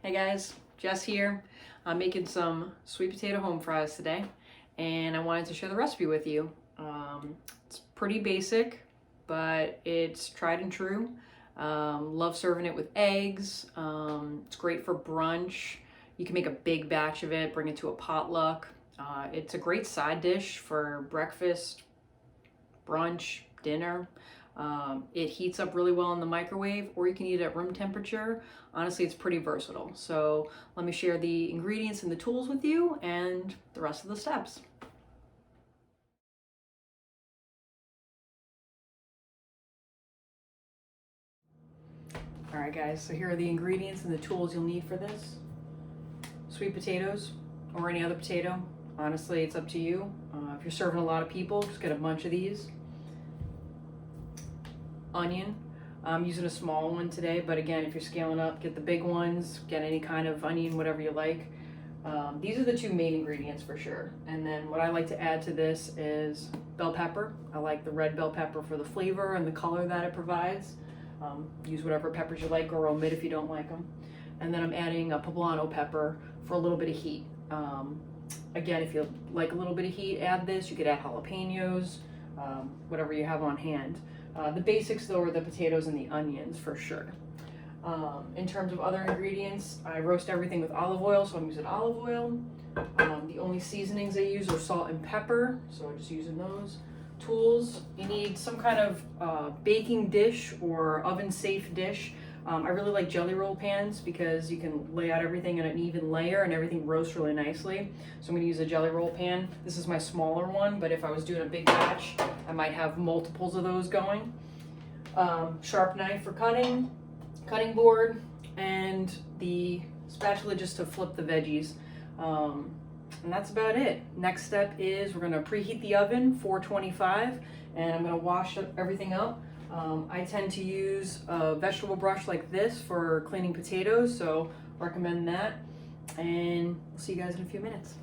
Hey guys, Jess here. I'm making some sweet potato home fries today, and I wanted to share the recipe with you. It's pretty basic, but it's tried and true. Love serving it with eggs. It's great for brunch. You can make a big batch of it, bring it to a potluck. It's a great side dish for breakfast, brunch, dinner. It heats up really well in the microwave, or you can eat it at room temperature. Honestly, it's pretty versatile. So let me share the ingredients and the tools with you and the rest of the steps. All right guys, so here are the ingredients and the tools you'll need for this. Sweet potatoes, or any other potato. Honestly, it's up to you. If you're serving a lot of people, just get a bunch of these. Onion. I'm using a small one today, but again, if you're scaling up, get the big ones, get any kind of onion, whatever you like. These are the two main ingredients for sure. And then what I like to add to this is bell pepper. I like the red bell pepper for the flavor and the color that it provides. Use whatever peppers you like, or omit if you don't like them. And then I'm adding a poblano pepper for a little bit of heat. Again, if you like a little bit of heat, add this. You could add jalapenos, whatever you have on hand. The basics though are the potatoes and the onions for sure. In terms of other ingredients, I roast everything with olive oil, so I'm using olive oil. The only seasonings I use are salt and pepper, so I'm just using those. Tools, you need some kind of baking dish or oven safe dish. I really like jelly roll pans because you can lay out everything in an even layer and everything roasts really nicely. So I'm going to use a jelly roll pan. This is my smaller one, but if I was doing a big batch, I might have multiples of those going. Sharp knife for cutting, cutting board, and the spatula just to flip the veggies. And that's about it. Next step is we're going to preheat the oven, 425, and I'm going to wash everything up. I tend to use a vegetable brush like this for cleaning potatoes, so recommend that. And we'll see you guys in a few minutes.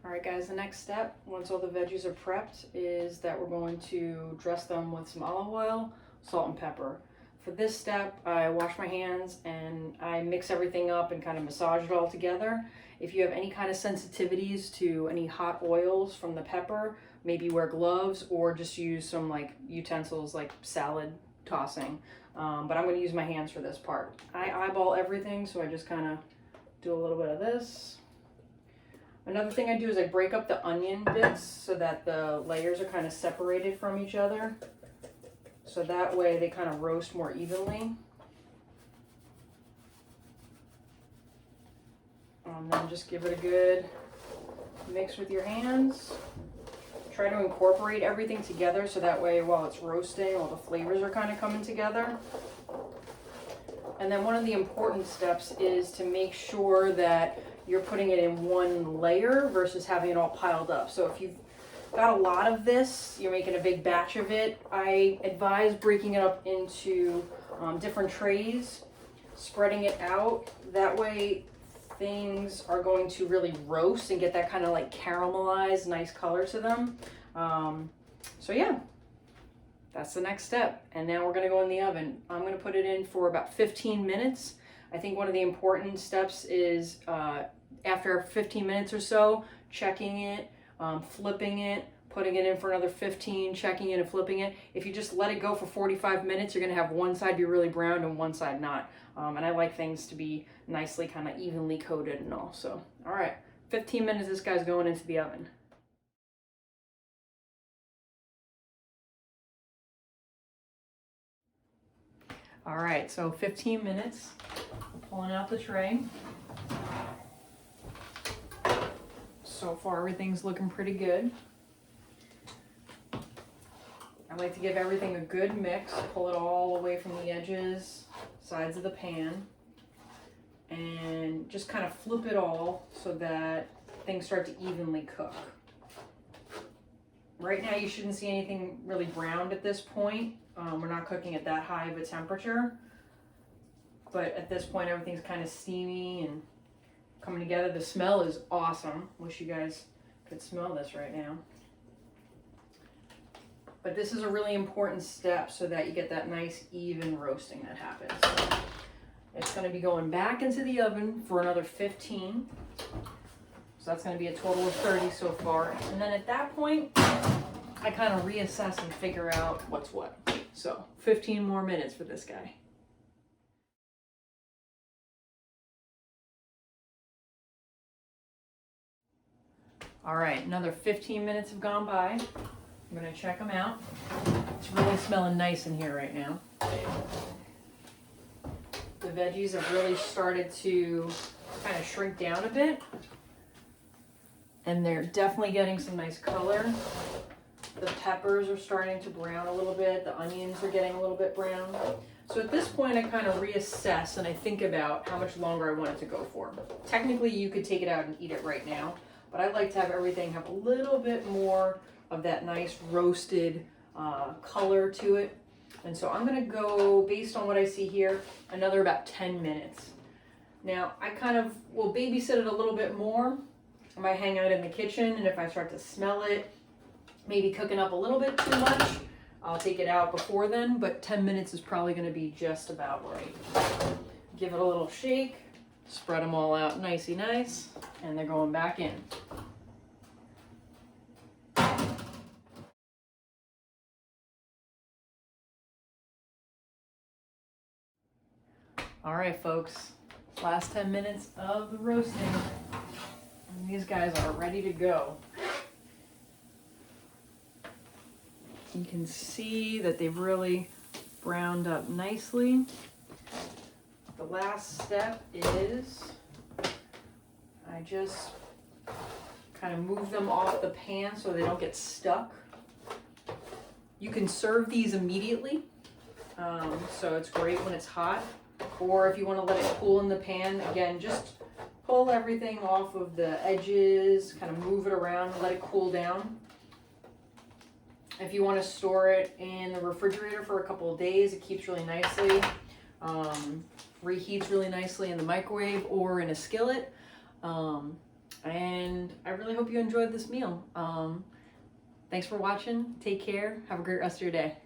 All right guys, the next step, once all the veggies are prepped, is that we're going to dress them with some olive oil, salt and pepper. For this step, I wash my hands and I mix everything up and kind of massage it all together. If you have any kind of sensitivities to any hot oils from the pepper, maybe wear gloves or just use some like utensils like salad tossing. But I'm going to use my hands for this part. I eyeball everything, so I just kind of do a little bit of this. Another thing I do is I break up the onion bits so that the layers are kind of separated from each other. So that way they kind of roast more evenly. And then just give it a good mix with your hands. Try to incorporate everything together so that way while it's roasting, all the flavors are kind of coming together. And then one of the important steps is to make sure that you're putting it in one layer versus having it all piled up. So if you've got a lot of this, you're making a big batch of it, I advise breaking it up into different trays, spreading it out. That way things are going to really roast and get that kind of like caramelized nice color to them. So yeah, that's the next step. And now we're gonna go in the oven. I'm gonna put it in for about 15 minutes. I think one of the important steps is after 15 minutes or so, checking it, flipping it, putting it in for another 15, checking it and flipping it. If you just let it go for 45 minutes, you're gonna have one side be really brown and one side not. And I like things to be nicely kind of evenly coated and all. So, all right, 15 minutes, this guy's going into the oven. All right, so 15 minutes, pulling out the tray. So far, everything's looking pretty good. I like to give everything a good mix, pull it all away from the edges, sides of the pan, and just kind of flip it all so that things start to evenly cook. Right now you shouldn't see anything really browned at this point. We're not cooking at that high of a temperature. But at this point everything's kind of steamy and coming together. The smell is awesome. Wish you guys could smell this right now. But this is a really important step so that you get that nice even roasting that happens. So it's going to be going back into the oven for another 15. So that's going to be a total of 30 so far. And then at that point, I kind of reassess and figure out what's what. So 15 more minutes for this guy. All right, another 15 minutes have gone by. I'm gonna check them out. It's really smelling nice in here right now. The veggies have really started to kind of shrink down a bit. And they're definitely getting some nice color. The peppers are starting to brown a little bit. The onions are getting a little bit brown. So at this point I kind of reassess and I think about how much longer I want it to go for. Technically you could take it out and eat it right now, but I like to have everything have a little bit more of that nice roasted color to it. And so I'm gonna go, based on what I see here, another about 10 minutes. Now I kind of will babysit it a little bit more. I might hang out in the kitchen, and if I start to smell it maybe cooking up a little bit too much, I'll take it out before then, but 10 minutes is probably gonna be just about right. Give it a little shake, spread them all out nicey nice, and they're going back in. All right, folks, last 10 minutes of the roasting, and these guys are ready to go. You can see that they've really browned up nicely. The last step is I just kind of move them off the pan so they don't get stuck. You can serve these immediately, so it's great when it's hot. Or if you want to let it cool in the pan, again, just pull everything off of the edges, kind of move it around, let it cool down. If you want to store it in the refrigerator for a couple of days, it keeps really nicely. Reheats really nicely in the microwave or in a skillet. And I really hope you enjoyed this meal. Thanks for watching. Take care. Have a great rest of your day.